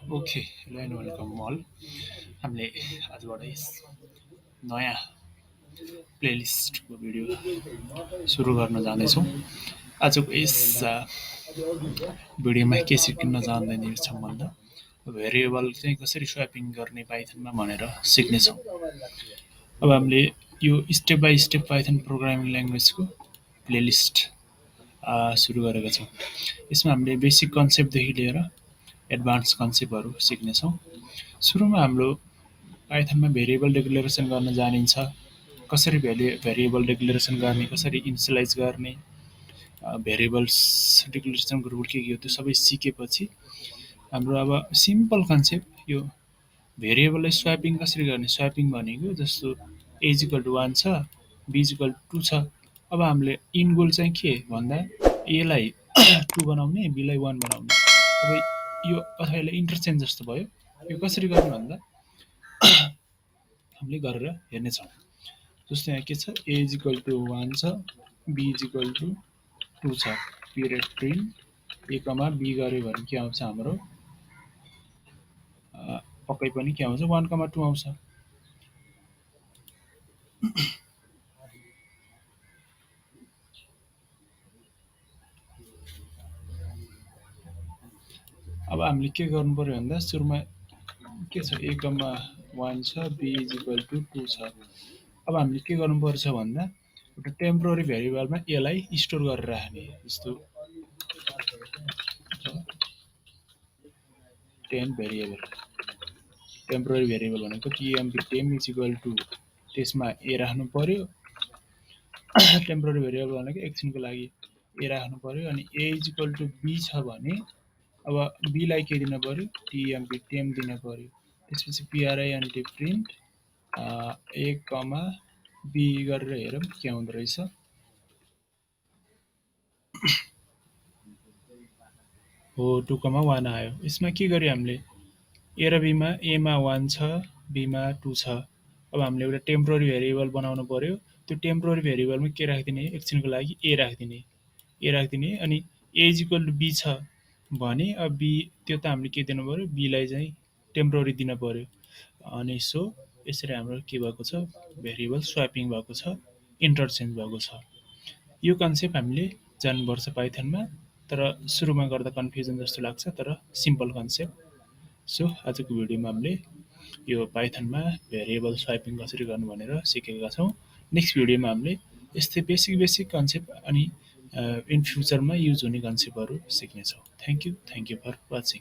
Okay, hello and welcome all. हामीले आजबाट यस नयाँ प्लेलिस्टको भिडियो सुरु गर्न जाँदैछौँ। आजको यस भिडियोमा के सिक्न जाँदैछौँ भन्दा भेरिएबल चाहिँ कसरी स्वापिङ गर्ने पाइथनमा भनेर सिक्नेछौँ। अब हामीले यो step by step python programming ल्याङ्ग्वेजको प्लेलिस्ट सुरु गरेका छौँ। यसमा हामीले बेसिक कन्सेप्टदेखि लिएर एडभान्स कन्सेप्टहरू सिक्नेछौँ। सुरुमा हाम्रो पाइथनमा भेरिएबल डिक्लेरेसन गर्न जानिन्छ, कसरी भेरिएबल डिक्लेरेसन गर्ने, कसरी इनिसियलाइज गर्ने, भेरिएबल्स डिक्लेरेसनको रुल के हो त्यो सबै सिकेपछि हाम्रो अब सिम्पल कन्सेप्ट यो भेरिएबललाई स्वापिङ कसरी गर्ने। स्वापिङ भनेको जस्तो ए इज इक्वल टु 1 छ, बी इज इक्वल टु 2 छ। अब हामीले इन गोल चाहिँ के भन्दा एलाई 2 बनाउने, बीलाई 1 बनाउने। अब यो अथवा यसलाई इन्टरचेन्ज जस्तो भयो। यो कसरी गर्ने भन्दा हामीले गरेर हेर्नेछौँ। जस्तो यहाँ के छ, ए इज इक्वल टु 1 छ, बी इज इक्वल टु 2 छ। Period print a comma b गऱ्यो भने के आउँछ हाम्रो पक्कै पनि के आउँछ 1 कमा 2 आउँछ। अब हामीले के गर्नु पर्यो भन्दा सुरुमा के छ, ए कमा 1 छ, बी इज इक्वल टु 2 छ। अब हामीले के गर्नुपर्छ भन्दा एउटा टेम्पोररी भेरिएबलमा यसलाई स्टोर गरेर राख्ने। जस्तो टेम भेरिएबल, टेम्पोररी भेरिएबल भनेको TMP time is equal to त्यसमा ए राख्नु पर्यो। टेम्पोररी भेरिएबल भनेको एकछिनको लागि ए राख्नु पर्यो। अनि ए इज इक्वल टु बी छ भने अब बीलाई के दिन पर्यो, टिएमपी टेम दिन पर्यो। त्यसपछि पिआरआई अनि प्रिन्ट ए कमा बी गरेर हेरौँ के आउँदो रहेछ। हो 2 कमा 1 आयो। यसमा के गर्यो हामीले, ए र बीमा एमा 1 छ, बीमा 2 छ। अब हामीले एउटा टेम्पोररी भेरिएबल बनाउनु पर्यो। त्यो टेम्पोररी भेरिएबलमा के राखिदिने, एकछिनको लागि ए राखिदिने। अनि ए इज इक्वल टु बी छ भने अब बी त्यो त हामीले के दिनु पर्यो, बीलाई चाहिँ टेम्पोररी दिन पर्यो। अनि सो यसरी हाम्रो के भएको छ, भेरिएबल स्वापिङ भएको छ, इन्टरचेन्ज भएको छ। यो कन्सेप्ट हामीले जान्नुपर्छ पाइथनमा। तर सुरुमा गर्दा कन्फ्युजन जस्तो लाग्छ, तर सिम्पल कन्सेप्ट। सो आजको भिडियोमा हामीले यो पाइथनमा भेरिएबल स्वाइपिङ कसरी गर्नु भनेर सिकेका छौँ। नेक्स्ट भिडियोमा हामीले यस्तै बेसिक कन्सेप्ट अनि इन फ्युचरमा युज हुने कन्सेप्टहरू सिक्नेछौँ। Thank you for watching.